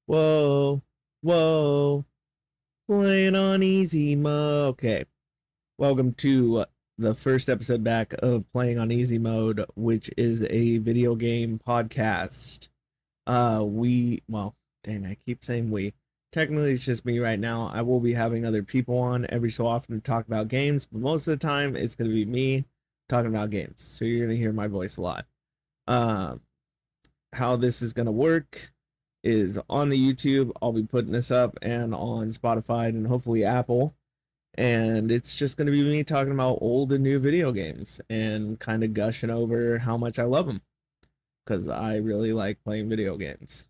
Whoa, whoa, playing on easy mode. Okay, welcome to the first episode back of Playing on Easy Mode, which is a video game podcast. Dang, I keep saying we. Technically, it's just me right now. I will be having other people on every so often to talk about games, but most of the time, it's going to be me talking about games. So you're going to hear my voice a lot. Um, how this is going to work is on the YouTube. I'll be putting this up and on Spotify and hopefully Apple. And it's just going to be me talking about old and new video games and kind of gushing over how much I love them because I really like playing video games.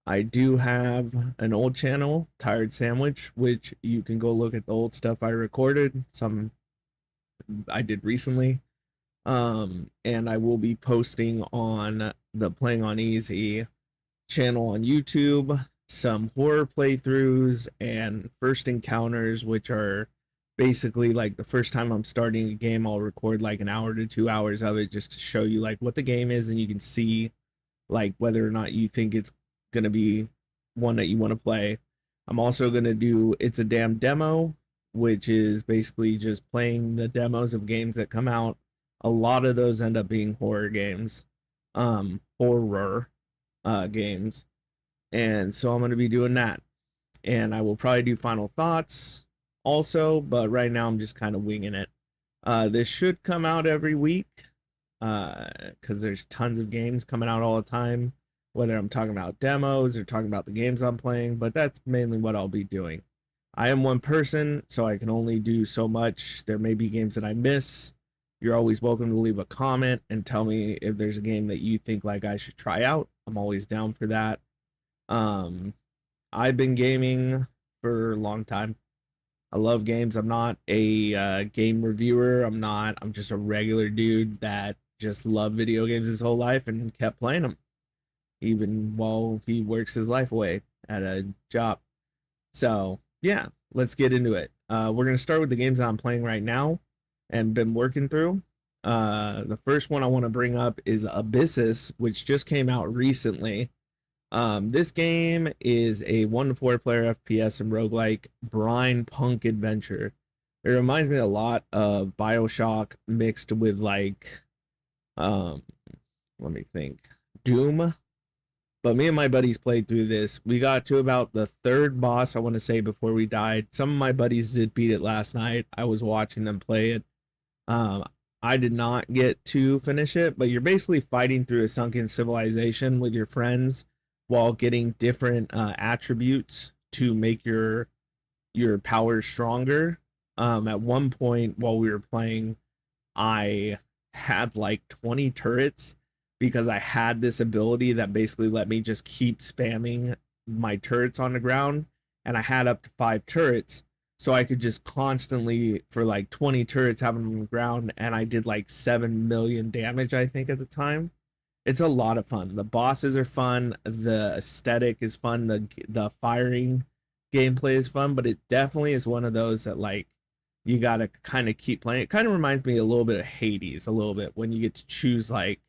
I do have an old channel, Tired Sandwich, which you can go look at the old stuff I recorded. Some I did recently. And I will be posting on the Playing on Easy channel on YouTube some horror playthroughs and first encounters, which are basically like the first time I'm starting a game, I'll record like an hour to 2 hours of it just to show you like what the game is, and you can see like whether or not you think it's gonna be one that you want to play. I'm also gonna do It's a Damn Demo, which is basically just playing the demos of games that come out. A lot of those end up being horror games, horror games, and so I'm going to be doing that. And I will probably do final thoughts also, but right now I'm just kind of winging it. This should come out every week because there's tons of games coming out all the time, whether I'm talking about demos or talking about the games I'm playing, but that's mainly what I'll be doing. I am one person, so I can only do so much. There may be games that I miss. You're always welcome to leave a comment and tell me if there's a game that you think like I should try out. I'm always down for that. Um, I've been gaming for a long time. I love games. I'm not a game reviewer. I'm just a regular dude that just loved video games his whole life and kept playing them, even while he works his life away at a job. So, yeah, let's get into it. We're going to start with the games I'm playing right now and been working through. The first one I want to bring up is Abyssus, which just came out recently. This game is a 1 to 4 player FPS and roguelike brine punk adventure. It reminds me a lot of Bioshock mixed with like, um, let me think, Doom. But me and my buddies played through this. We got to about the third boss, I want to say, before we died. Some of my buddies did beat it last night. I was watching them play it. Um, I did not get to finish it, but you're basically fighting through a sunken civilization with your friends while getting different attributes to make your powers stronger. At one point while we were playing, I had like 20 turrets because I had this ability that basically let me just keep spamming my turrets on the ground, and I had up to 5 turrets, so I could just constantly for like 20 turrets have them on the ground, and I did like 7 million damage I think at the time. It's a lot of fun. The bosses are fun, the aesthetic is fun, the firing gameplay is fun, but it definitely is one of those that like you gotta kind of keep playing. It kind of reminds me a little bit of Hades, a little bit, when you get to choose like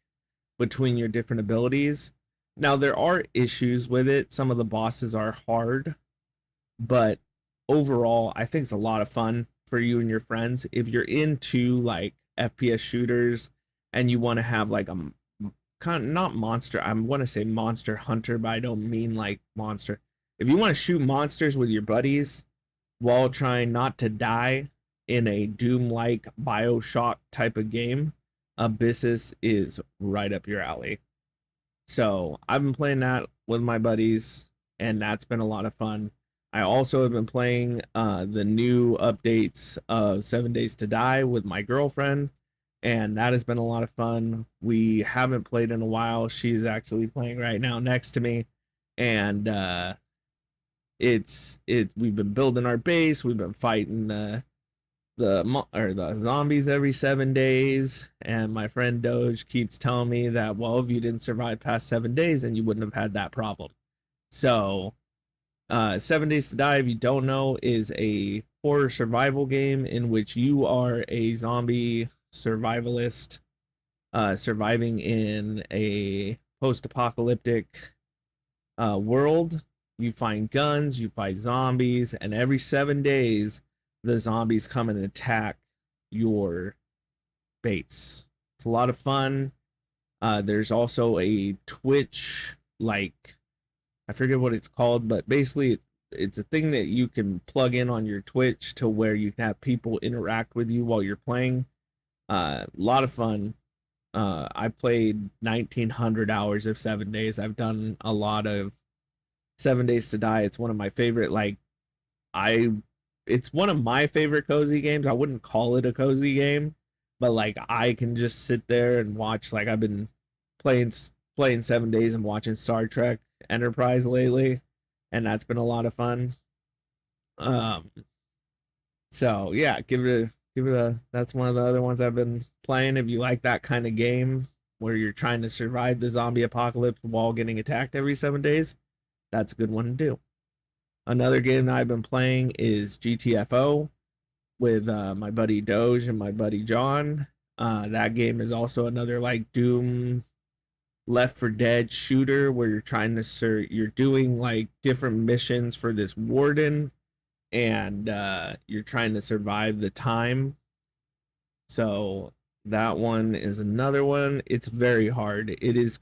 between your different abilities. Now there are issues with it. Some of the bosses are hard, but overall, I think it's a lot of fun for you and your friends. If you're into like FPS shooters and you want to have like a kind of, not monster, I want to say monster hunter, but I don't mean like monster. If you want to shoot monsters with your buddies while trying not to die in a Doom like Bioshock type of game, Abyssus is right up your alley. So I've been playing that with my buddies, and that's been a lot of fun. I also have been playing the new updates of 7 Days to Die with my girlfriend, and that has been a lot of fun. We haven't played in a while. She's actually playing right now next to me, and we've been building our base. We've been fighting the zombies every 7 days, and my friend Doge keeps telling me that, well, if you didn't survive past 7 days, then you wouldn't have had that problem. So 7 Days to Die, if you don't know, is a horror survival game in which you are a zombie survivalist surviving in a post-apocalyptic world, You find guns, you fight zombies, and every 7 days, the zombies come and attack your base. It's a lot of fun. There's also a Twitch, like, I forget what it's called, but basically it's a thing that you can plug in on your Twitch to where you can have people interact with you while you're playing. A lot of fun. I played 1900 hours of 7 days. I've done a lot of 7 Days to Die. It's one of my favorite, like, I it's one of my favorite cozy games. I wouldn't call it a cozy game, but like I can just sit there and watch. Like I've been playing playing 7 days and watching Star Trek Enterprise lately, and that's been a lot of fun. Um, so yeah, give it a. That's one of the other ones I've been playing. If you like that kind of game where you're trying to survive the zombie apocalypse while getting attacked every 7 days, that's a good one to do. Another game that I've been playing is GTFO with my buddy Doge and my buddy John. That game is also another like Doom Left 4 Dead shooter where you're trying to you're doing like different missions for this warden, and you're trying to survive the time. So that one is another one. It's very hard. It is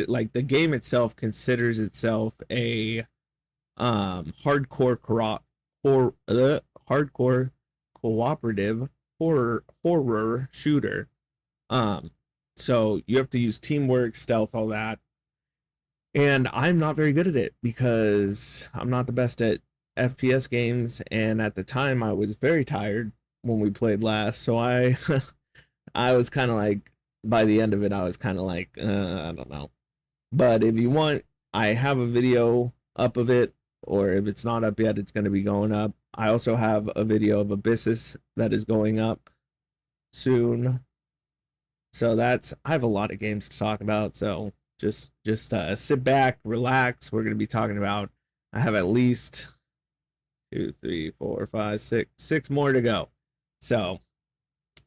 like the game itself considers itself a hardcore hardcore cooperative horror shooter. So you have to use teamwork, stealth, all that. And I'm not very good at it because I'm not the best at FPS games, and at the time I was very tired when we played last. So I I was kind of like, by the end of it I was kind of like, I don't know. But if you want, I have a video up of it, or if it's not up yet, it's going to be going up. I also have a video of Abyssus that is going up soon. So I have a lot of games to talk about. So just sit back, relax. We're going to be talking about, I have at least 2, 3, 4, 5, 6 more to go. So,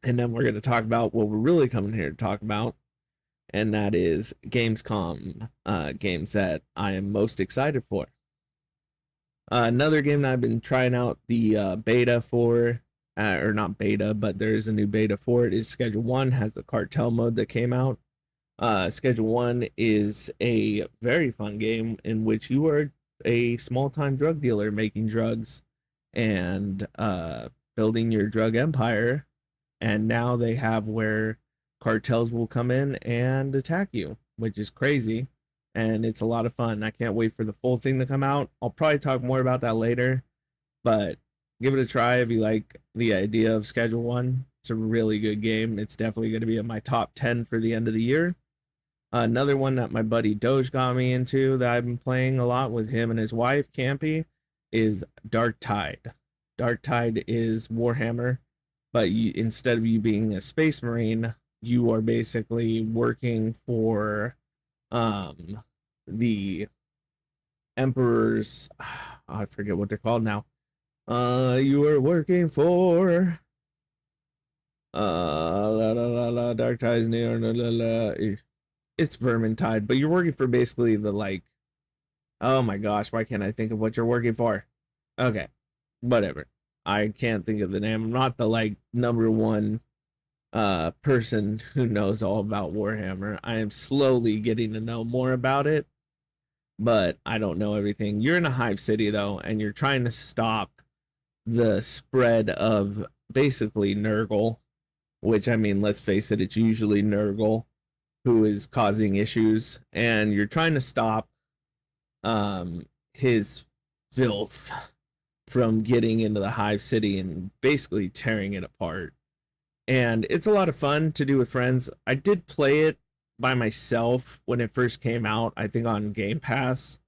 and then we're going to talk about what we're really coming here to talk about, and that is Gamescom, games that I am most excited for. Another game that I've been trying out the beta for, or not beta, but there's a new beta for it, is Schedule 1, has the cartel mode that came out. Schedule 1 is a very fun game in which you are a small-time drug dealer making drugs and building your drug empire. And now they have where cartels will come in and attack you, which is crazy. And it's a lot of fun. I can't wait for the full thing to come out. I'll probably talk more about that later, but give it a try if you like the idea of Schedule 1. It's a really good game. It's definitely going to be in my top 10 for the end of the year. Another one that my buddy Doge got me into that I've been playing a lot with him and his wife, Campy, is Dark Tide. Dark Tide is Warhammer, but instead of you being a space marine, you are basically working for the Emperor's, I forget what they're called now. You are working for Dark Tide's near, it's Vermintide, but you're working for basically the, like, oh my gosh, why can't I think of what you're working for? Okay, whatever. I can't think of the name. I'm not the like number one person who knows all about Warhammer. I am slowly getting to know more about it, but I don't know everything. You're in a hive city though, and you're trying to stop the spread of basically Nurgle, which, I mean, let's face it, it's usually Nurgle who is causing issues, and you're trying to stop his filth from getting into the hive city and basically tearing it apart. And it's a lot of fun to do with friends. I did play it by myself when it first came out, I think on Game Pass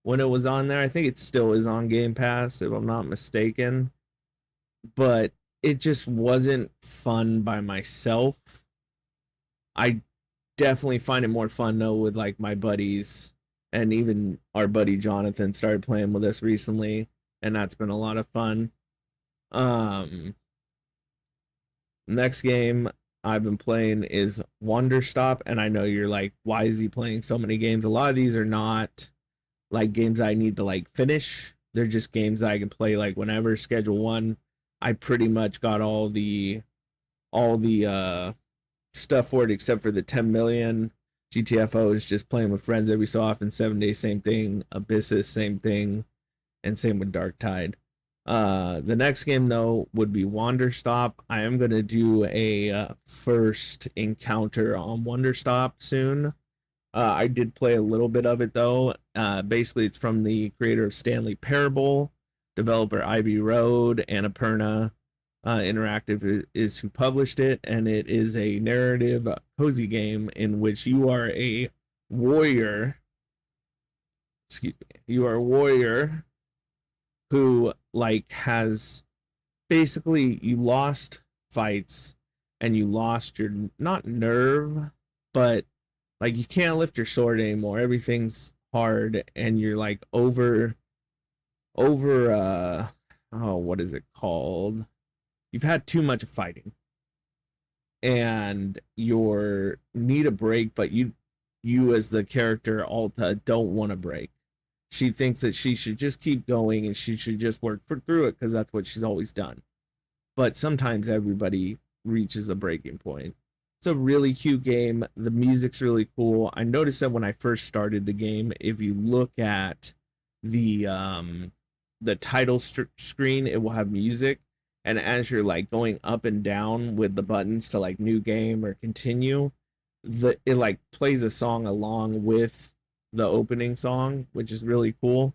when it was on there. I think it still is on Game Pass if I'm not mistaken, but it just wasn't fun by myself. I definitely find it more fun though with like my buddies, and even our buddy Jonathan started playing with us recently, and that's been a lot of fun. Next game I've been playing is Wonderstop, and I know you're like, why is he playing so many games? A lot of these are not like games I need to like finish. They're just games that I can play like whenever. Schedule 1, I pretty much got all the stuff for it except for the 10 million. GTFO is just playing with friends every so often. 7 Days, same thing. Abyssus, same thing, and same with Dark Tide. The next game though would be Wanderstop. I am gonna do a first encounter on Wanderstop soon. I did play a little bit of it though. Basically, it's from the creator of Stanley Parable, developer Ivy Road, Annapurna Interactive is who published it, and it is a narrative cozy game in which you are a warrior. Excuse me. You are a warrior who like has basically you lost fights and you lost your not nerve, but like you can't lift your sword anymore. Everything's hard and you're like over oh, what is it called? You've had too much fighting and you need a break, but you as the character Alta don't want to break. She thinks that she should just keep going and she should just work through it because that's what she's always done. But sometimes everybody reaches a breaking point. It's a really cute game. The music's really cool. I noticed that when I first started the game, if you look at the title screen, it will have music, and as you're like going up and down with the buttons to like new game or continue, it like plays a song along with the opening song, which is really cool.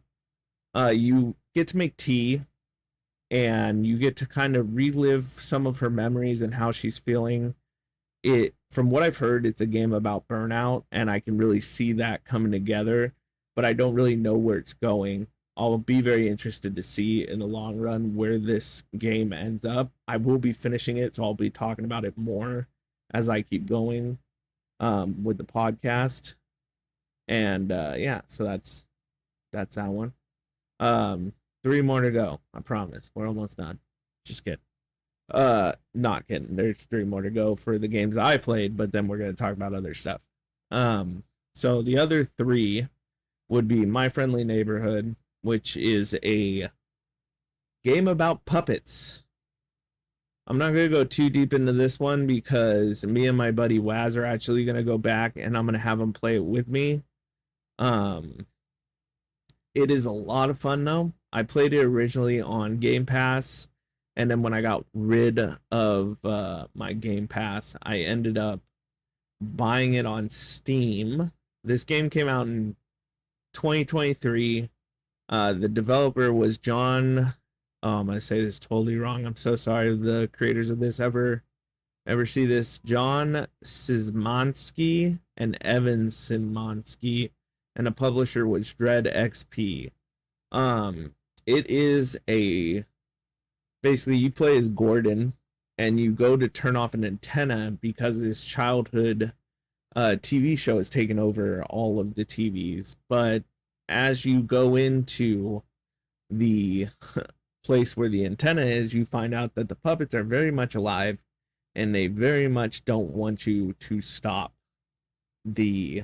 You get to make tea and you get to kind of relive some of her memories and how she's feeling. It, from what I've heard, it's a game about burnout, and I can really see that coming together, but I don't really know where it's going. I'll be very interested to see in the long run where this game ends up. I will be finishing it, so I'll be talking about it more as I keep going with the podcast. And yeah, so that's that one. 3 more to go. I promise. We're almost done. Just kidding. Not kidding. There's 3 more to go for the games I played, but then we're gonna talk about other stuff. So the other 3 would be My Friendly Neighborhood, which is a game about puppets. I'm not going to go too deep into this one because me and my buddy Waz are actually going to go back and I'm going to have him play it with me. It is a lot of fun though. I played it originally on Game Pass, and then when I got rid of my Game Pass, I ended up buying it on Steam. This game came out in 2023. The developer was John. Oh, I'm gonna say this totally wrong. I'm so sorry if the creators of this ever see this. John Szymanski and Evan Szymanski, and the publisher was Dread XP. It is basically you play as Gordon, and you go to turn off an antenna because his childhood TV show has taken over all of the TVs. But as you go into the place where the antenna is, you find out that the puppets are very much alive and they very much don't want you to stop the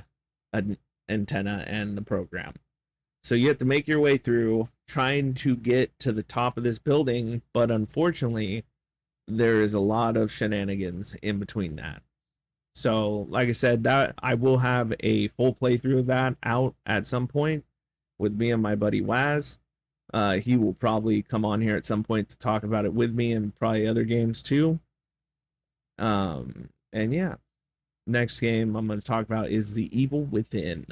antenna and the program. So you have to make your way through trying to get to the top of this building, but unfortunately, there is a lot of shenanigans in between that. So, like I said, that I will have a full playthrough of that out at some point with me and my buddy Waz. He will probably come on here at some point to talk about it with me and probably other games too. And yeah, next game I'm going to talk about is The Evil Within.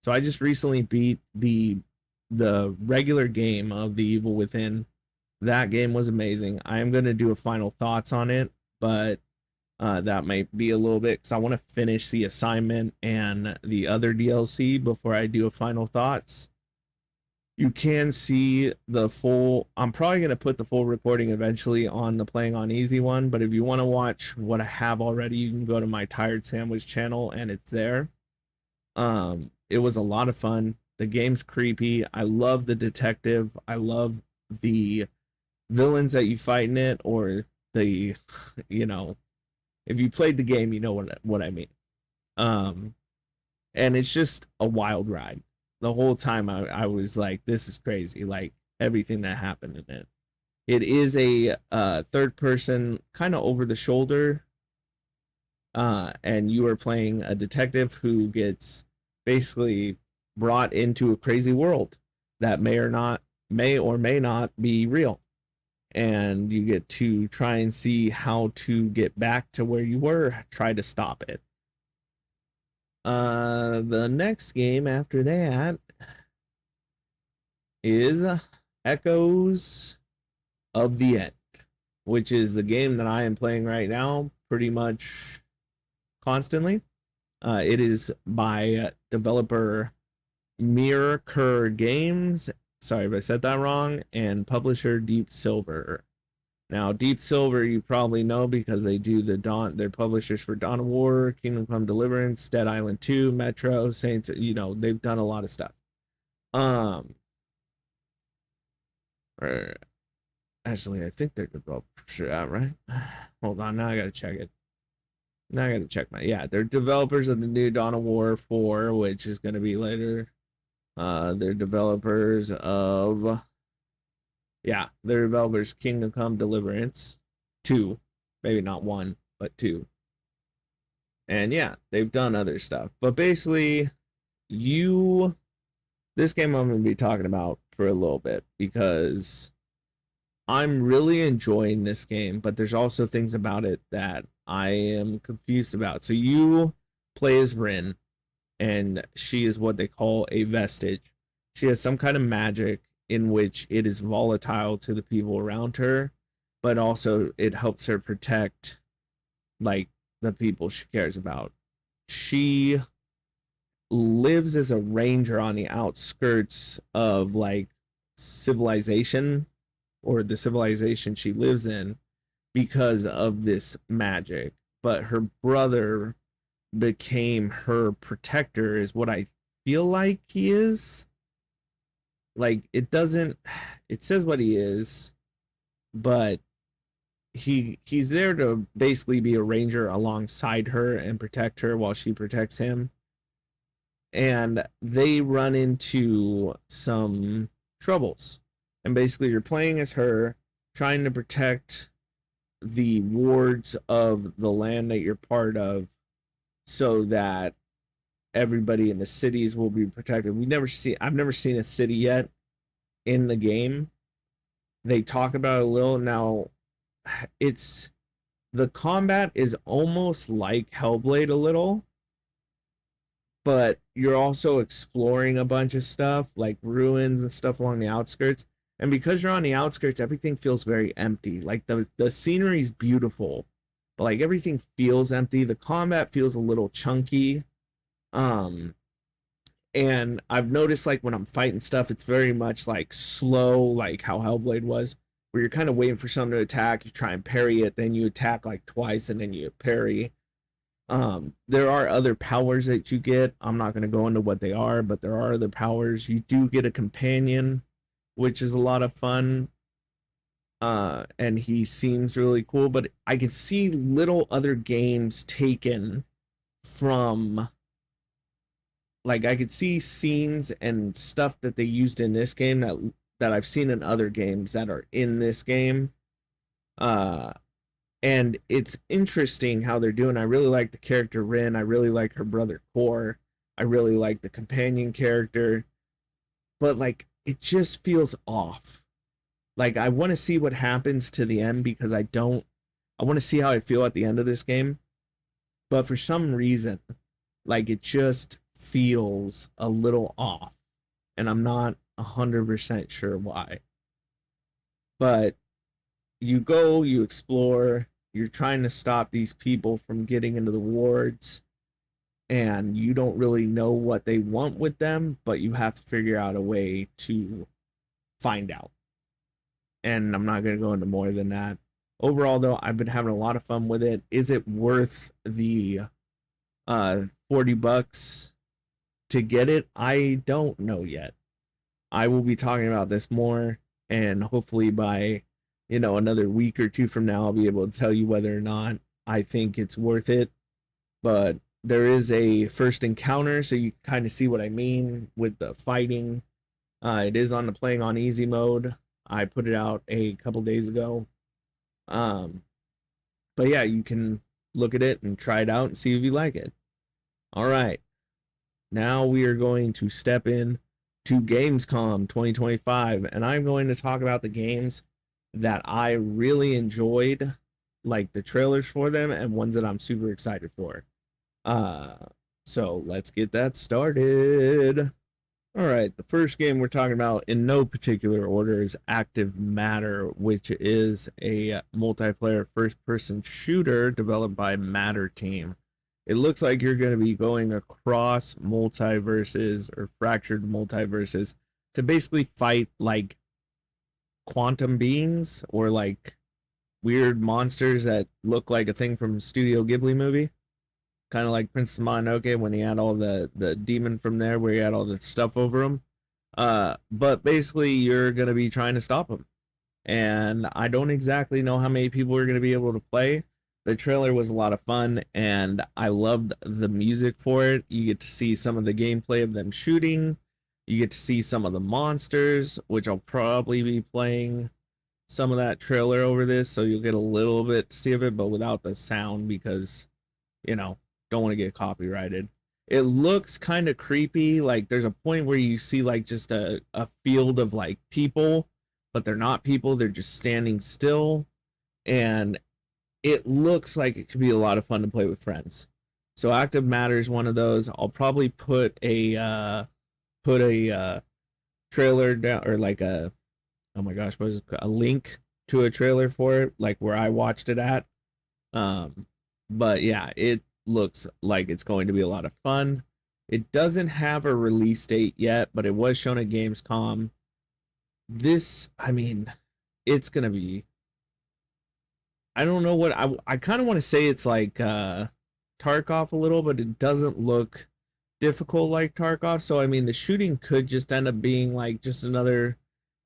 So I just recently beat the regular game of The Evil Within. That game was amazing. I am going to do a final thoughts on it, but that might be a little bit because I want to finish the assignment and the other DLC before I do a final thoughts. You can see the full, I'm probably going to put the full recording eventually on the Playingonez one, but if you want to watch what I have already, you can go to my Tired Sandwich channel and it's there. It was a lot of fun. The game's creepy. I love the detective. I love the villains that you fight in it, or the, you know, if you played the game, you know what I mean. And it's just a wild ride. the whole time I was like, this is crazy. Like everything that happened in it. It is a third person, kind of over the shoulder, and you are playing a detective who gets basically brought into a crazy world that may or may not be real, and you get to try and see how to get back to where you were, try to stop it. The next game after that is Echoes of the End, which is the game that I am playing right now pretty much constantly. It is by developer Mirror Games. Sorry if I said that wrong. And publisher Deep Silver. Now, Deep Silver, you probably know because they do they're publishers for Dawn of War, Kingdom Come Deliverance, Dead Island 2, Metro, Saints. You know, they've done a lot of stuff. Actually, I think they're developers, right? Hold on, now I gotta check it. Now I gotta check they're developers of the new Dawn of War 4, which is gonna be later. They're developers of they're developers Kingdom Come Deliverance 2. Maybe not 1, but 2. And they've done other stuff. But basically, this game I'm gonna be talking about for a little bit because I'm really enjoying this game, but there's also things about it that I am confused about. So you play as Rin, and she is what they call a vestige. She has some kind of magic in which it is volatile to the people around her, but also it helps her protect like the people she cares about. She lives as a ranger on the outskirts of like civilization, or the civilization she lives in, because of this magic. But her brother became her protector, is what I feel like he is. Like it says what he is, but he's there to basically be a ranger alongside her and protect her while she protects him. And they run into some troubles. And basically you're playing as her, trying to protect the wards of the land that you're part of, so that everybody in the cities will be protected. I've never seen a city yet in the game. They talk about it a little. Now, the combat is almost like Hellblade a little, but you're also exploring a bunch of stuff like ruins and stuff along the outskirts. And because you're on the outskirts, everything feels very empty. Like the scenery is beautiful, but like everything feels empty. The combat feels a little chunky. And I've noticed like when I'm fighting stuff, it's very much like slow, like how Hellblade was, where you're kind of waiting for someone to attack, you try and parry it, then you attack like twice and then you parry. There are other powers that you get. I'm not going to go into what they are, but there are other powers. You do get a companion, which is a lot of fun. And he seems really cool, but I could see little other games taken from, like, I could see scenes and stuff that they used in this game that I've seen in other games that are in this game. And it's interesting how they're doing. I really like the character Rin. I really like her brother Core. I really like the companion character. But like it just feels off. Like I want to see what happens to the end because I want to see how I feel at the end of this game. But for some reason, like it just feels a little off. And I'm not 100% sure why. But you go, you explore, you're trying to stop these people from getting into the wards, and you don't really know what they want with them, but you have to figure out a way to find out. And I'm not going to go into more than that. Overall, though, I've been having a lot of fun with it. Is it worth the $40 to get it? I don't know yet. I will be talking about this more, and hopefully by another week or two from now, I'll be able to tell you whether or not I think it's worth it. But There is a first encounter, so you kind of see what I mean with the fighting. It is on the playing on easy mode. I put it out a couple days ago. Um, but yeah, you can look at it and try it out and see if you like it. All right. Now we are going to step in to Gamescom 2025, and I'm going to talk about the games that I really enjoyed, like the trailers for them, and ones that I'm super excited for. Uh, so let's get that started. All right, the first game we're talking about in no particular order is Active Matter, which is a multiplayer first-person shooter developed by Matter Team. It looks like you're going to be going across multiverses or fractured multiverses to basically fight like quantum beings or like weird monsters that look like a thing from Studio Ghibli movie. Kind of like Princess Mononoke when he had all the demon from there where he had all the stuff over him. But basically you're going to be trying to stop him. And I don't exactly know how many people are going to be able to play. The trailer was a lot of fun, and I loved the music for it. You get to see some of the gameplay of them shooting. You get to see some of the monsters, which I'll probably be playing some of that trailer over this, so you'll get a little bit to see of it, but without the sound because, you know, don't want to get copyrighted. It looks kind of creepy. Like there's a point where you see like just a field of like people, but they're not people. They're just standing still. And it looks like it could be a lot of fun to play with friends. So Active Matter is one of those. I'll probably put a trailer down or like a oh my gosh, what is it? A link to a trailer for it, like where I watched it at. But yeah, it looks like it's going to be a lot of fun. It doesn't have a release date yet, but it was shown at Gamescom. This, I mean, it's gonna be. I don't know what I kind of want to say it's like Tarkov a little, but it doesn't look difficult like Tarkov. So I mean, the shooting could just end up being like just another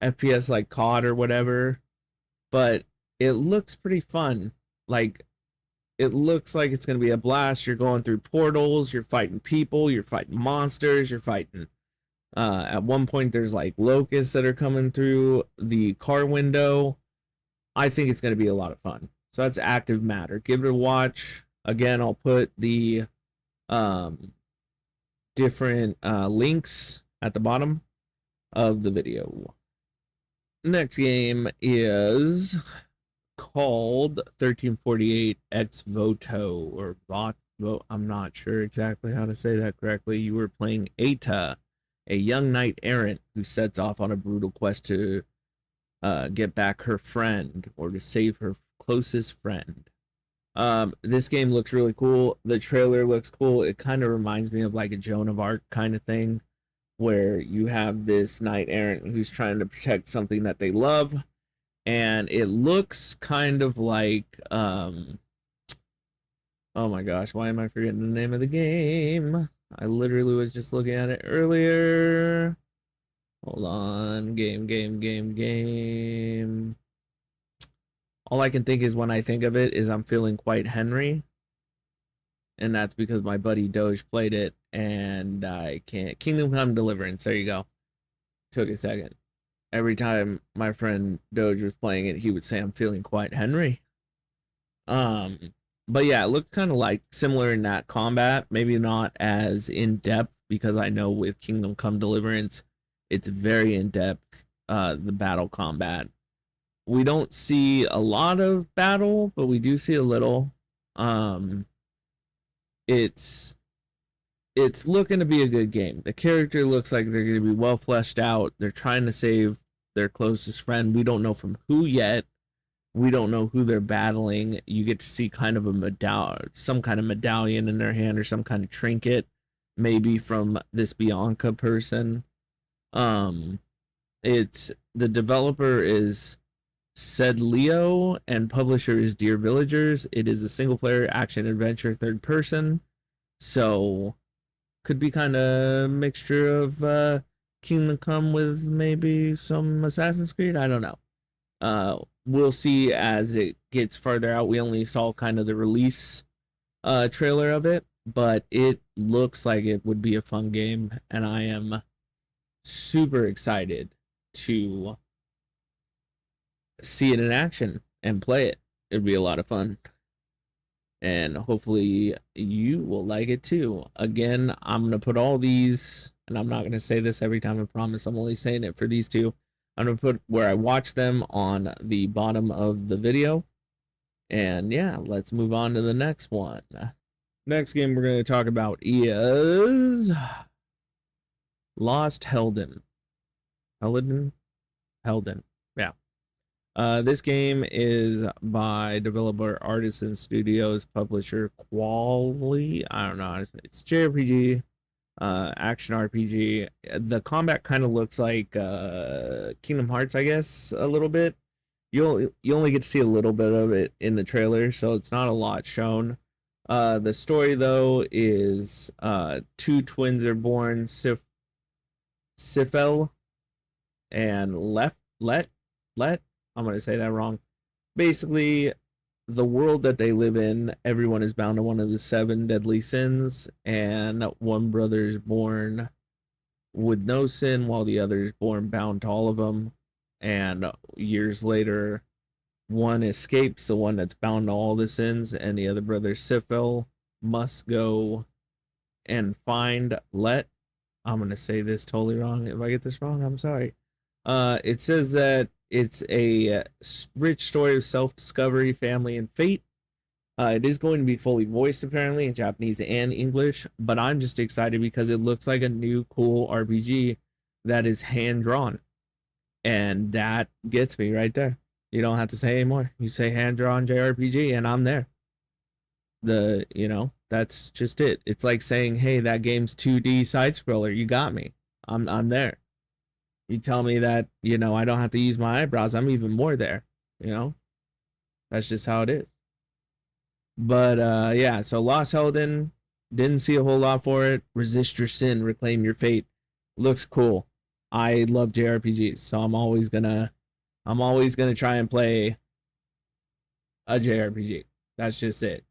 FPS like COD or whatever. But it looks pretty fun. Like it looks like it's gonna be a blast. You're going through portals, you're fighting people, you're fighting monsters, you're fighting. At one point, there's like locusts that are coming through the car window. I think it's gonna be a lot of fun. So that's Active Matter. Give it a watch. Again, I'll put the different links at the bottom of the video. Next game is called 1348 Ex Voto or Voto. I'm not sure exactly how to say that correctly. You were playing Eta, a young knight errant who sets off on a brutal quest to get back her friend or to save her closest friend. This game looks really cool. The trailer looks cool. It kind of reminds me of like a Joan of Arc kind of thing, where you have this knight errant who's trying to protect something that they love, and it looks kind of like oh my gosh, why am I forgetting the name of the game? I literally was just looking at it earlier. Hold on. Game. All I can think is when I think of it is I'm feeling quite Henry. And that's because my buddy Doge played it and I can't. Kingdom Come Deliverance. There you go. Took a second. Every time my friend Doge was playing it, he would say I'm feeling quite Henry. But yeah, it looked kind of like similar in that combat. Maybe not as in depth because I know with Kingdom Come Deliverance, it's very in depth. The battle combat. We don't see a lot of battle, but we do see a little. It's looking to be a good game. The character looks like they're going to be well fleshed out. They're trying to save their closest friend. We don't know from who yet. We don't know who they're battling. You get to see kind of some kind of medallion in their hand or some kind of trinket, maybe from this Bianca person. It's the developer is Said Leo and publisher is Dear Villagers. It is a single player action adventure third person. So could be kind of mixture of Kingdom Come with maybe some Assassin's Creed. I don't know. We'll see as it gets farther out. We only saw kind of the release trailer of it. but it looks like it would be a fun game, and I am super excited to see it in action and play it. It'd be a lot of fun. And hopefully you will like it too. Again, I'm going to put all these, and I'm not going to say this every time, I promise. I'm only saying it for these two. I'm going to put where I watch them on the bottom of the video. And yeah, let's move on to the next one. Next game we're going to talk about is Lost Helden. Helden. Yeah. This game is by developer Artisan Studios, publisher Quali. I don't know. It's JRPG, action RPG. The combat kind of looks like Kingdom Hearts, I guess, a little bit. You only get to see a little bit of it in the trailer, so it's not a lot shown. The story though is two twins are born, Sifel and Let. I'm going to say that wrong. Basically, the world that they live in, everyone is bound to one of the 7 deadly sins, and one brother is born with no sin, while the other is born bound to all of them. And years later, one escapes, the one that's bound to all the sins, and the other brother, Sifil, must go and find Let. I'm going to say this totally wrong. If I get this wrong, I'm sorry. It says that it's a rich story of self-discovery, family, and fate. It is going to be fully voiced, apparently, in Japanese and English, but I'm just excited because it looks like a new, cool RPG that is hand-drawn. And that gets me right there. You don't have to say anymore. You say hand-drawn JRPG, and I'm there. That's just it. It's like saying, hey, that game's 2D side-scroller. You got me. I'm there. You tell me that, I don't have to use my eyebrows, I'm even more there, That's just how it is. But yeah, so Lost Helden, didn't see a whole lot for it. Resist your sin, reclaim your fate. Looks cool. I love JRPGs, so I'm always gonna try and play a JRPG. That's just it.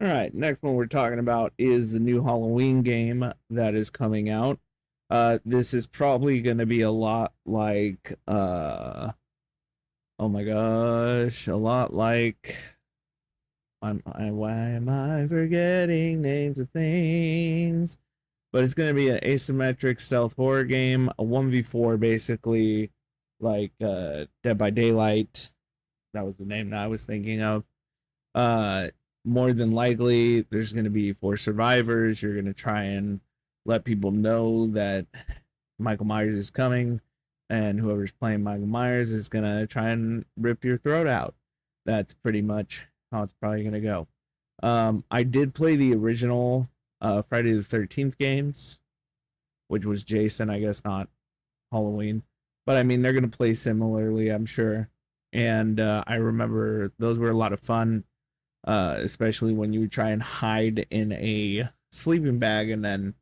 All right, next one we're talking about is the new Halloween game that is coming out. This is probably going to be a lot like, oh my gosh, a lot like, why am I forgetting names of things? But it's going to be an asymmetric stealth horror game, a 1v4 basically, like Dead by Daylight. That was the name that I was thinking of. More than likely, there's going to be 4 survivors. You're going to try and let people know that Michael Myers is coming, and whoever's playing Michael Myers is going to try and rip your throat out. That's pretty much how it's probably going to go. I did play the original Friday the 13th games, which was Jason, I guess, not Halloween. But I mean, they're going to play similarly, I'm sure. And I remember those were a lot of fun. Especially when you would try and hide in a sleeping bag and then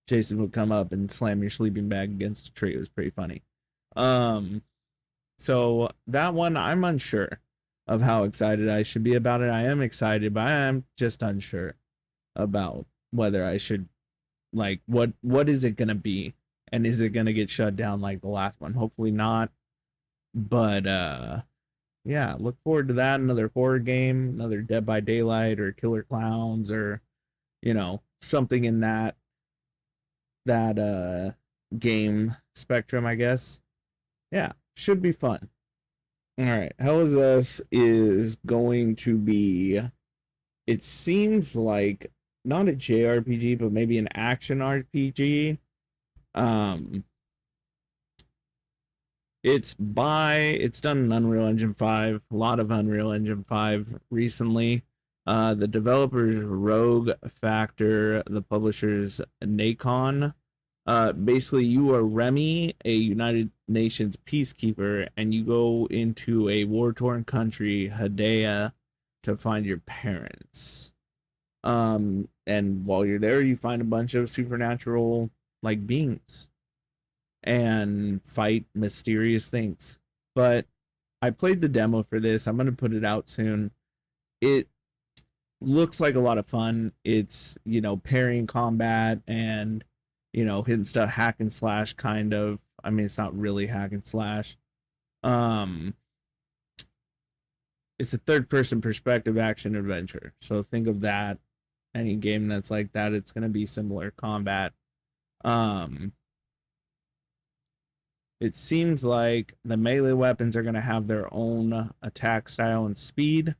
Jason would come up and slam your sleeping bag against a tree. It was pretty funny. So that one, I'm unsure of how excited I should be about it. I am excited, but I am just unsure about whether I should, like, what is it gonna be, and is it gonna get shut down like the last one? Hopefully not. But yeah, look forward to that. Another horror game, another Dead by Daylight or Killer Clowns, or something in that game spectrum, I guess. Yeah, should be fun. All right, Hell is Us is going to be, it seems like, not a JRPG, but maybe an action RPG. It's done in Unreal Engine 5, a lot of Unreal Engine 5 recently. The developers Rogue Factor, the publishers Nacon. Basically, you are Remy, a United Nations peacekeeper, and you go into a war-torn country, Hadea, to find your parents. And while you're there, you find a bunch of supernatural like beings and fight mysterious things. But I played the demo for this. I'm going to put it out soon. It looks like a lot of fun. It's, parrying combat and, hitting stuff, hack and slash kind of. I mean, it's not really hack and slash. Um, it's a third person perspective action adventure. So think of that. Any game that's like that, it's going to be similar combat. Um, it seems like the melee weapons are going to have their own attack style and speed.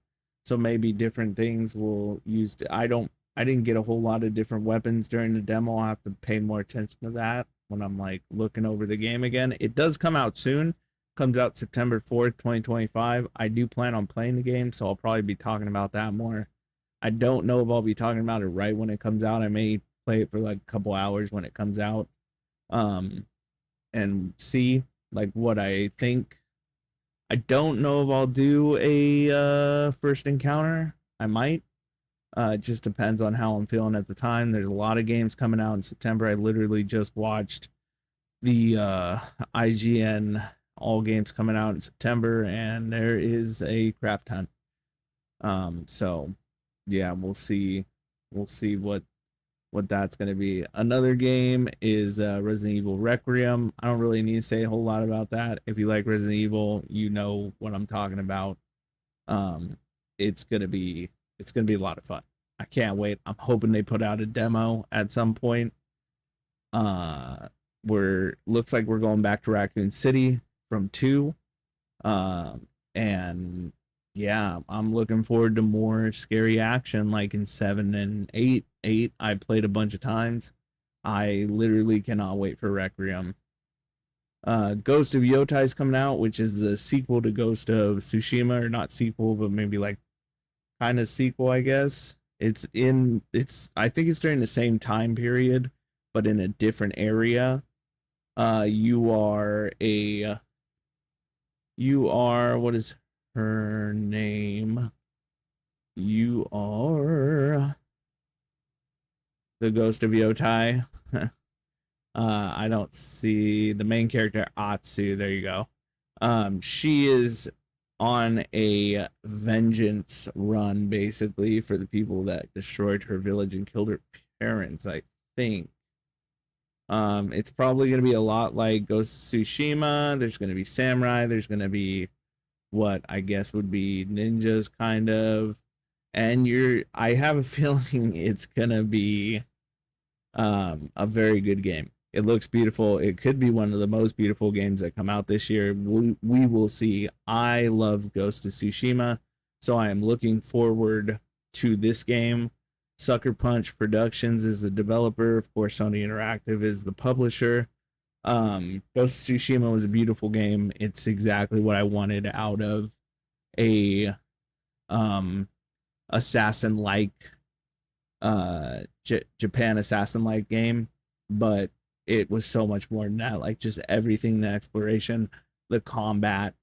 So maybe different things will use. I didn't get a whole lot of different weapons during the demo. I'll have to pay more attention to that when I'm like looking over the game again. It does come out soon. Comes out September 4th, 2025. I do plan on playing the game, so I'll probably be talking about that more. I don't know if I'll be talking about it right when it comes out. I may play it for like a couple hours when it comes out. And see like what I think. I don't know if I'll do a first encounter. I might. It just depends on how I'm feeling at the time. There's a lot of games coming out in September. I literally just watched the IGN all games coming out in September, and there is a crap ton. So yeah, we'll see. We'll see what that's going to be. Another game is Resident Evil Requiem. I don't really need to say a whole lot about that. If you like Resident Evil, you know what I'm talking about. It's gonna be a lot of fun. I can't wait. I'm hoping they put out a demo at some point. Looks like we're going back to Raccoon City from 2. And yeah, I'm looking forward to more scary action like in 7 and 8. 8 I played a bunch of times. I literally cannot wait for Requiem. Ghost of Yotai is coming out, which is the sequel to Ghost of Tsushima, or not sequel, but maybe like kind of sequel, I guess. I think it's during the same time period, but in a different area. You are what is her name? You are the Ghost of Yotai. I don't see the main character, Atsu. There you go. She is on a vengeance run, basically, for the people that destroyed her village and killed her parents, I think. It's probably going to be a lot like Ghost of Tsushima. There's going to be samurai. There's going to be what I guess would be ninjas, kind of. And I have a feeling it's going to be a very good game. It looks beautiful. It could be one of the most beautiful games that come out this year. We will see. I love Ghost of Tsushima, so I am looking forward to this game. Sucker Punch Productions is the developer. Of course, Sony Interactive is the publisher. Ghost of Tsushima was a beautiful game. It's exactly what I wanted out of a assassin-like Japan assassin-like game, but it was so much more than that. Like just everything, the exploration, the combat.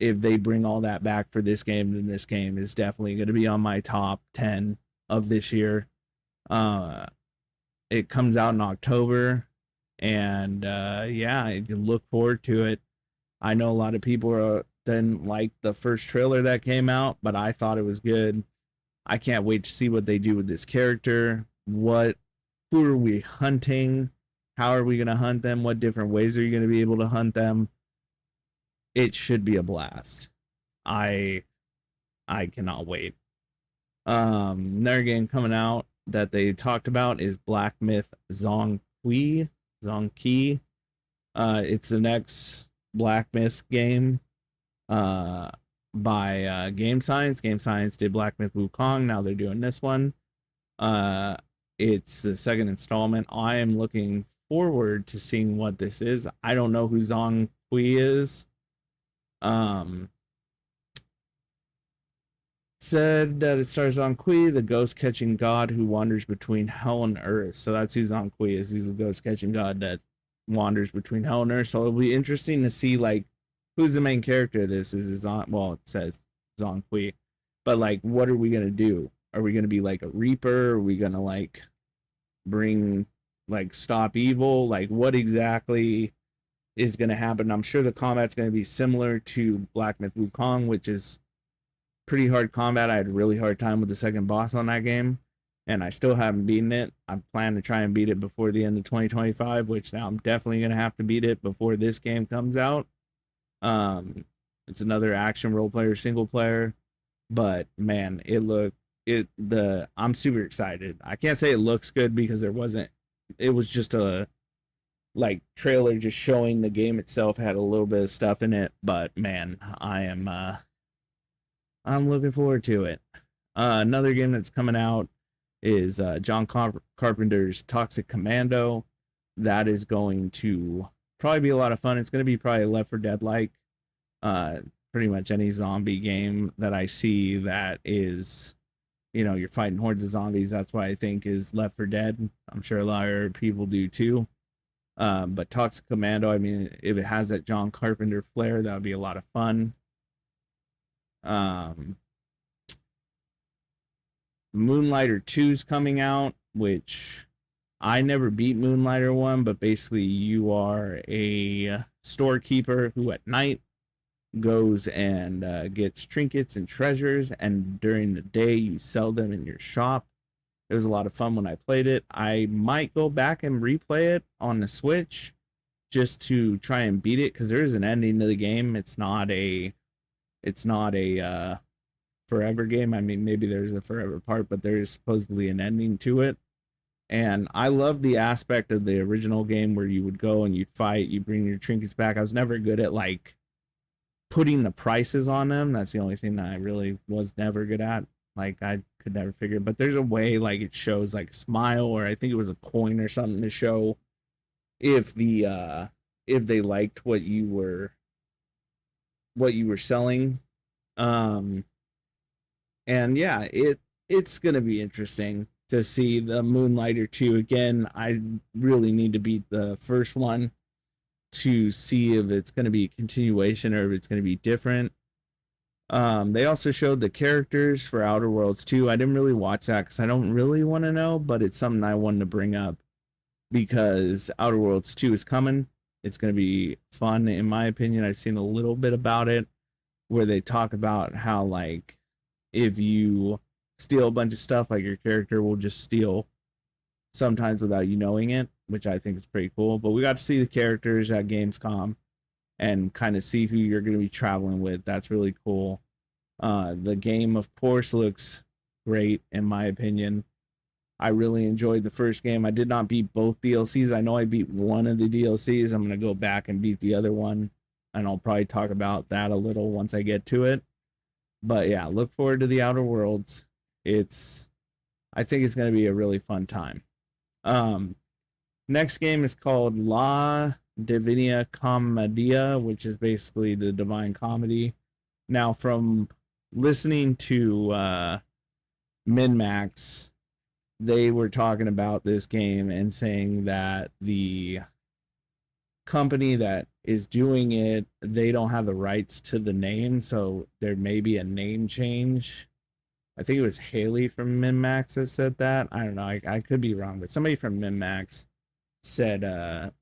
If they bring all that back for this game, then this game is definitely going to be on my top 10 of this year. It comes out in October, and yeah, I look forward to it. I know a lot of people didn't like the first trailer that came out, but I thought it was good. I can't wait to see what they do with this character. Who are we hunting? How are we going to hunt them? What different ways are you going to be able to hunt them? It should be a blast. I cannot wait. Another game coming out that they talked about is Black Myth Zongqi. It's the next Black Myth game by Game Science. Game Science did Black Myth Wukong. Now they're doing this one. It's the second installment. I am looking forward to seeing what this is. I don't know who Zongqi is. Said that it stars Zongqi, the ghost-catching god who wanders between hell and earth. So that's who Zongqi is. He's a ghost-catching god that wanders between hell and earth. So it'll be interesting to see like who's the main character of this. Well, it says Zongqi, but like, what are we gonna do? Are we gonna be like a reaper? Are we gonna like stop evil? Like, what exactly is gonna happen? I'm sure the combat's gonna be similar to Black Myth Wukong, which is pretty hard combat. I had a really hard time with the second boss on that game, and I still haven't beaten it. I plan to try and beat it before the end of 2025, which now I'm definitely gonna have to beat it before this game comes out. It's another action role player, single player, but man, I'm super excited. I can't say it looks good because it was just a like trailer just showing the game itself had a little bit of stuff in it, but man, I'm looking forward to it. Another game that's coming out is John Carpenter's Toxic Commando. That is going to probably be a lot of fun. It's going to be probably Left 4 Dead like. Pretty much any zombie game that I see that is, you're fighting hordes of zombies. That's why I think is Left 4 Dead. I'm sure a lot of people do too. But Toxic Commando, I mean, if it has that John Carpenter flair, that would be a lot of fun. Moonlighter 2 is coming out, which I never beat Moonlighter 1, but basically you are a storekeeper who at night goes and gets trinkets and treasures, and during the day you sell them in your shop. It was a lot of fun when I played it. I might go back and replay it on the Switch just to try and beat it, because there is an ending to the game. It's not a forever game. I mean, maybe there's a forever part, but there is supposedly an ending to it. And I love the aspect of the original game where you would go and you'd fight, you bring your trinkets back. I was never good at like putting the prices on them. That's the only thing that I really was never good at. Like I could never figure it. But there's a way like it shows like a smile, or I think it was a coin or something to show if they liked what you were selling. And yeah, it's gonna be interesting to see the Moonlighter 2 again. I really need to beat the first one to see if it's going to be a continuation or if it's going to be different. They also showed the characters for Outer Worlds 2. I didn't really watch that because I don't really want to know, but it's something I wanted to bring up because Outer Worlds 2 is coming. It's going to be fun, in my opinion. I've seen a little bit about it where they talk about how, like, if you steal a bunch of stuff, like your character will just steal sometimes without you knowing it, which I think is pretty cool. But we got to see the characters at Gamescom and kind of see who you're going to be traveling with. That's really cool. The game, of course, looks great, in my opinion. I really enjoyed the first game. I did not beat both DLCs. I know I beat one of the DLCs. I'm going to go back and beat the other one, and I'll probably talk about that a little once I get to it. But yeah, look forward to the Outer Worlds. I think it's going to be a really fun time. Next game is called La Divina Commedia, which is basically the Divine Comedy. Now, from listening to MinMax, they were talking about this game and saying that the company that is doing it, they don't have the rights to the name, so there may be a name change. I think it was Haley from MinMax that said that. I don't know. I could be wrong, but somebody from MinMax said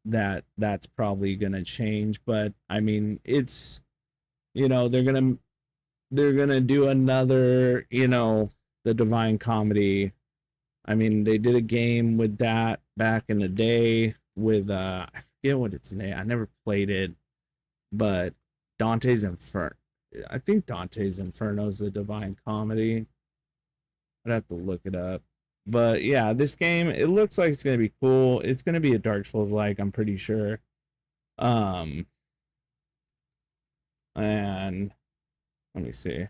that that's probably gonna change. But I mean, it's they're gonna do another the Divine Comedy. I mean, they did a game with that back in the day with I forget what its name. I never played it, but Dante's Inferno. I think Dante's Inferno is the Divine Comedy. I'd have to look it up. But yeah, this game, it looks like it's going to be cool. It's going to be a Dark Souls-like, I'm pretty sure. And let me see.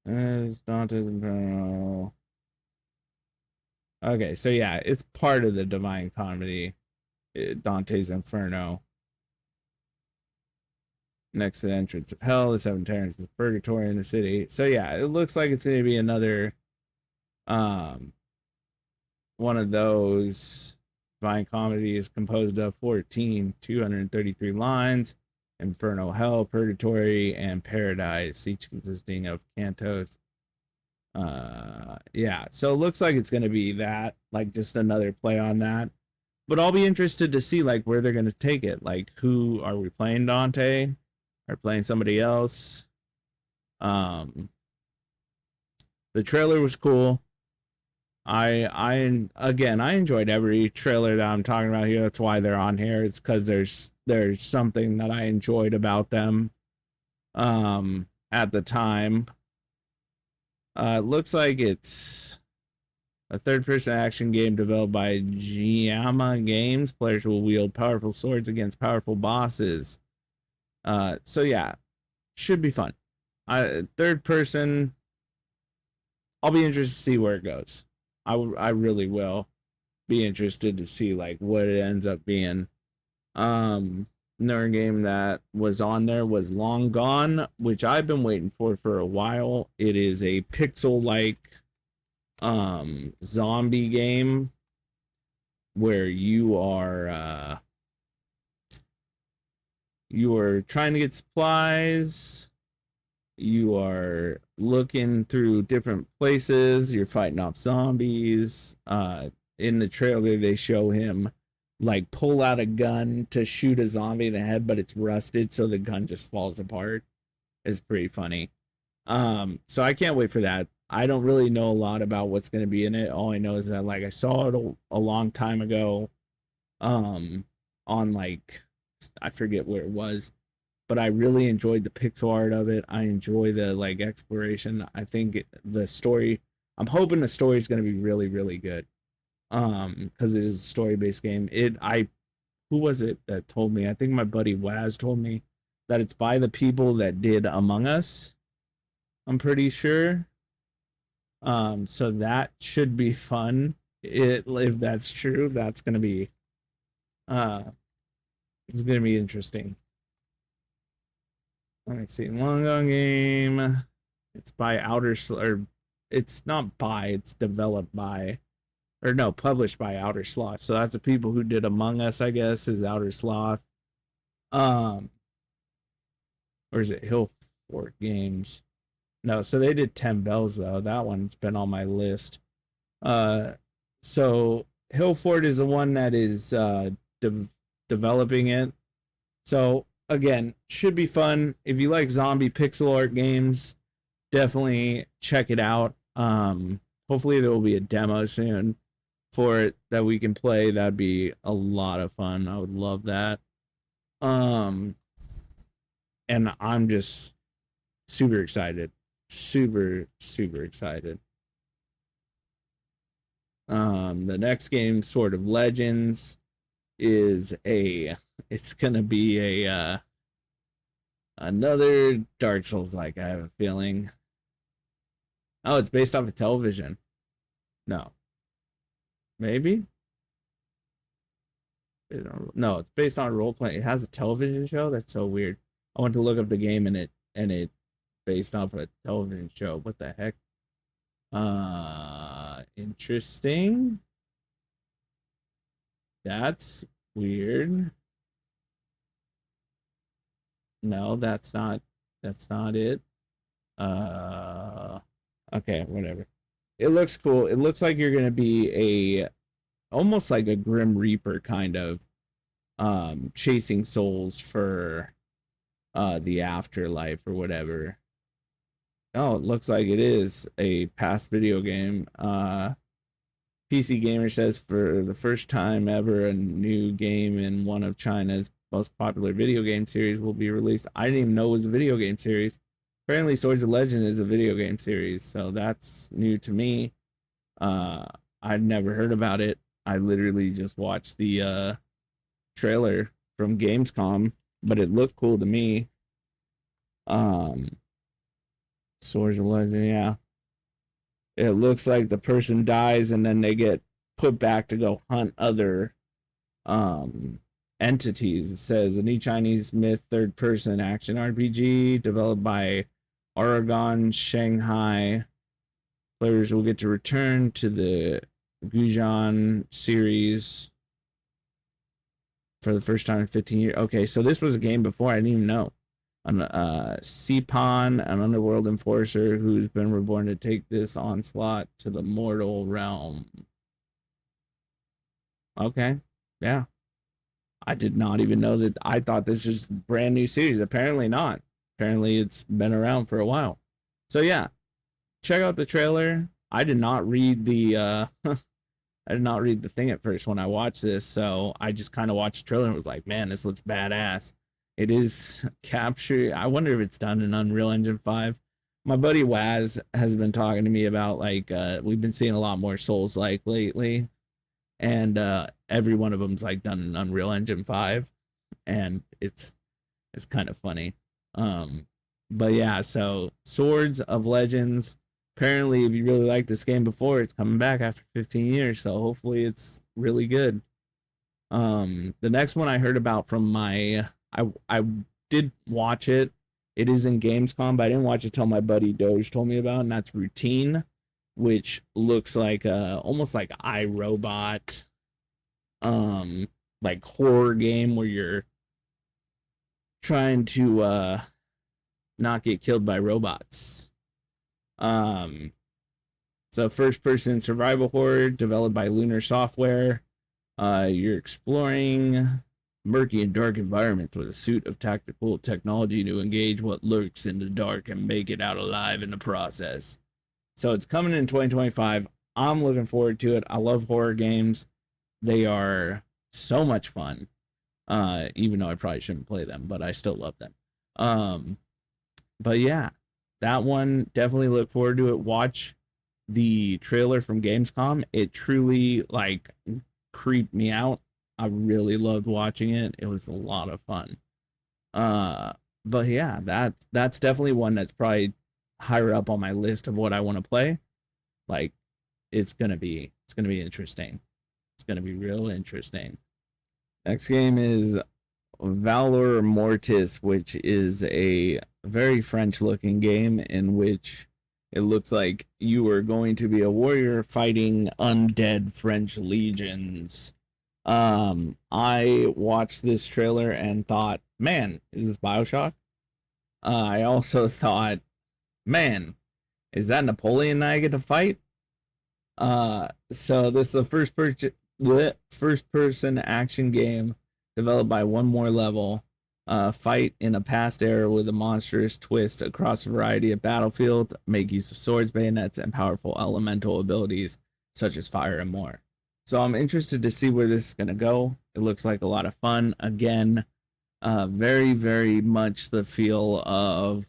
Is Dante's Inferno. Okay, so yeah, it's part of the Divine Comedy, Dante's Inferno. Next to the entrance of hell, the seven terraces of purgatory in the city. So yeah, it looks like it's going to be another one of those. Divine Comedy is composed of 233 lines, Inferno, Hell, Purgatory, and Paradise, each consisting of cantos. Yeah, so it looks like it's going to be that, like just another play on that. But I'll be interested to see like where they're going to take it. Like, who are we playing? Dante? Are playing somebody else? Um, the trailer was cool. I enjoyed every trailer that I'm talking about here. That's why they're on here. It's because there's something that I enjoyed about them at the time. It looks like it's a third-person action game developed by Giamma Games. Players will wield powerful swords against powerful bosses. So yeah, should be fun. Third person, I'll be interested to see where it goes. I really will be interested to see like what it ends up being. Another game that was on there was Long Gone, which I've been waiting for a while. It is a pixel like zombie game where you are trying to get supplies. You are looking through different places. You're fighting off zombies. In the trailer, they show him like pull out a gun to shoot a zombie in the head, but it's rusted, so the gun just falls apart. It's pretty funny. So I can't wait for that. I don't really know a lot about what's going to be in it. All I know is that like I saw it a long time ago, on like I forget where it was, but I really enjoyed the pixel art of it. I enjoy the like exploration. I think the story. I'm hoping the story is going to be really really good. Because it is a story-based game. Who was it that told me? I think my buddy Waz told me that it's by the people that did Among Us. I'm pretty sure. So that should be fun. If that's true, that's gonna be it's gonna be interesting. Let me see. Long Gone game. It's by or it's not by, it's developed by, or no, published by Outer Sloth. So that's the people who did Among Us, I guess, is Outer Sloth. Or is it Hillfort Games? No, so they did 10 Bells though. That one's been on my list. So Hillfort is the one that is developing it. So again, should be fun. If you like zombie pixel art games, definitely check it out. Hopefully there will be a demo soon for it that we can play. That'd be a lot of fun. I would love that. And I'm just super excited. Super excited. The next game, Sword of Legends, it's gonna be a another Dark Souls like, I have a feeling. Oh, it's based off of television. No. Maybe? No, it's based on a role playing. It has a television show? That's so weird. I went to look up the game and it based off of a television show. What the heck? Interesting. That's weird. No, that's not it. Okay, whatever. It looks cool. It looks like you're gonna be almost like a Grim Reaper kind of chasing souls for the afterlife or whatever. Oh, it looks like it is a past video game. PC Gamer says for the first time ever, a new game in one of China's most popular video game series will be released. I didn't even know it was a video game series. Apparently, Swords of Legend is a video game series, so that's new to me. I'd never heard about it. I literally just watched the trailer from Gamescom, but it looked cool to me. Swords of Legend, yeah. It looks like the person dies and then they get put back to go hunt other entities. It says a new Chinese myth third person action RPG developed by Oregon Shanghai. Players will get to return to the Gujan series for the first time in 15 years. Okay, so this was a game before I didn't even know. Sipan, an underworld enforcer who's been reborn to take this onslaught to the mortal realm. Okay, yeah. I did not even know that. I thought this was a brand new series. Apparently not. Apparently it's been around for a while. So yeah, check out the trailer. I did not read the I did not read the thing at first when I watched this, so I just kind of watched the trailer and was like, man, this looks badass. It is capture. I wonder if it's done in Unreal Engine 5. My buddy Waz has been talking to me about like we've been seeing a lot more Souls like lately, and every one of them's like done in Unreal Engine 5, and it's kind of funny. But yeah, so Swords of Legends. Apparently, if you really liked this game before, it's coming back after 15 years, so hopefully it's really good. The next one I heard about from I did watch it. It is in Gamescom, but I didn't watch it till my buddy Doge told me about, and that's Routine, which looks like almost like iRobot, like horror game where you're trying to not get killed by robots. So first person survival horror developed by Lunar Software. You're exploring murky and dark environments with a suit of tactical technology to engage what lurks in the dark and make it out alive in the process. So it's coming in 2025. I'm looking forward to it. I love horror games. They are so much fun. Even though I probably shouldn't play them, but I still love them. But yeah, that one, definitely look forward to it. Watch the trailer from Gamescom. It truly like creeped me out. I really loved watching it. It was a lot of fun. But yeah, that's definitely one that's probably higher up on my list of what I want to play. Like it's gonna be interesting. It's gonna be real interesting. Next game is Valor Mortis, which is a very French looking game in which it looks like you are going to be a warrior fighting undead French legions. I watched this trailer and thought, man, is this BioShock? I also thought, man, is that Napoleon I get to fight? So this is the first person action game developed by One More Level. Fight in a past era with a monstrous twist across a variety of battlefields. Make use of swords, bayonets, and powerful elemental abilities such as fire and more. So I'm interested to see where this is gonna go. It looks like a lot of fun. Again, very very much the feel of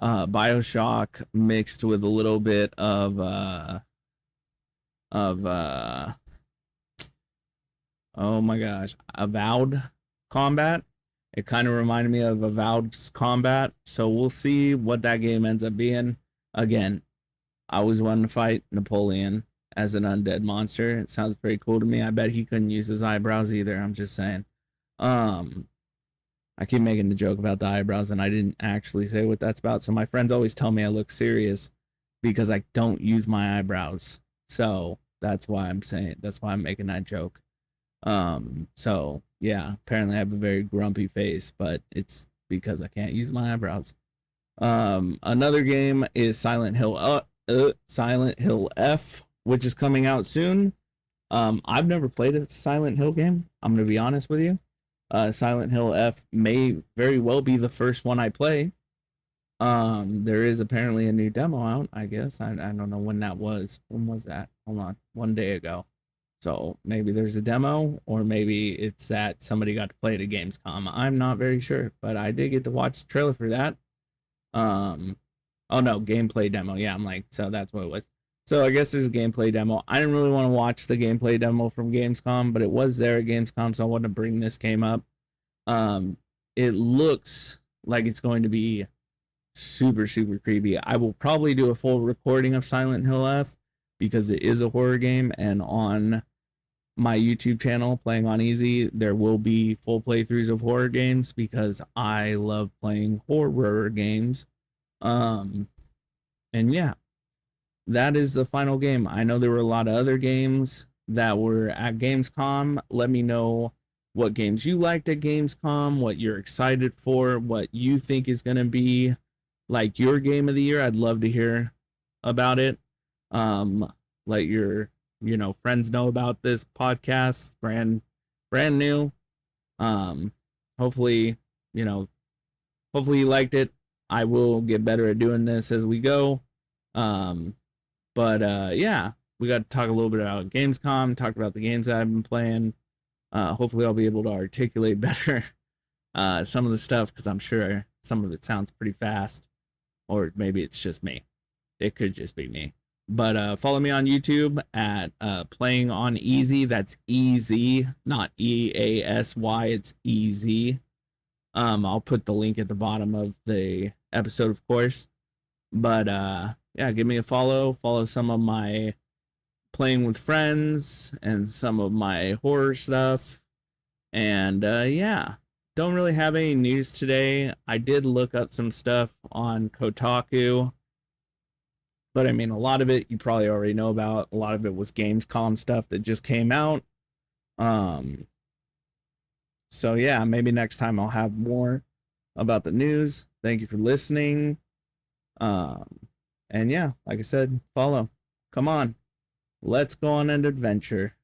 BioShock mixed with a little bit of oh my gosh, Avowed combat. It kind of reminded me of Avowed's combat, so we'll see what that game ends up being. Again, I always wanted to fight Napoleon as an undead monster. It sounds pretty cool to me. I bet he couldn't use his eyebrows either. I'm just saying. I keep making the joke about the eyebrows, and I didn't actually say what that's about. So my friends always tell me I look serious because I don't use my eyebrows. So that's why I'm saying. That's why I'm making that joke. So yeah, apparently I have a very grumpy face, but it's because I can't use my eyebrows. Another game is Silent Hill F, which is coming out soon. I've never played a Silent Hill game. I'm gonna be honest with you. Silent Hill F may very well be the first one I play. There is apparently a new demo out, I guess. I don't know when that was. When was that? Hold on. 1 day ago. So maybe there's a demo, or maybe it's that somebody got to play it at Gamescom. I'm not very sure, but I did get to watch the trailer for that. Oh no, gameplay demo. Yeah, I'm like, so that's what it was. So I guess there's a gameplay demo. I didn't really want to watch the gameplay demo from Gamescom, but it was there at Gamescom, so I wanted to bring this game up. It looks like it's going to be super, super creepy. I will probably do a full recording of Silent Hill F because it is a horror game, and on my YouTube channel, PlayinonEz, there will be full playthroughs of horror games because I love playing horror games. And yeah, that is the final game. I know there were a lot of other games that were at Gamescom. Let me know what games you liked at Gamescom, what you're excited for, what you think is going to be like your game of the year. I'd love to hear about it. Let your friends know about this podcast, brand new. Hopefully hopefully you liked it. I will get better at doing this as we go. But yeah, we got to talk a little bit about Gamescom, talk about the games that I've been playing. Hopefully I'll be able to articulate better some of the stuff, because I'm sure some of it sounds pretty fast, or maybe it's just me. It could just be me. But follow me on YouTube at Playingonez. That's EZ, not EASY. It's EZ. I'll put the link at the bottom of the episode, of course. But yeah, give me a follow. Follow some of my playing with friends and some of my horror stuff. And yeah, don't really have any news today. I did look up some stuff on Kotaku, but I mean, a lot of it you probably already know about. A lot of it was Gamescom stuff that just came out. So yeah, maybe next time I'll have more about the news. Thank you for listening. And yeah, like I said, follow. Come on. Let's go on an adventure.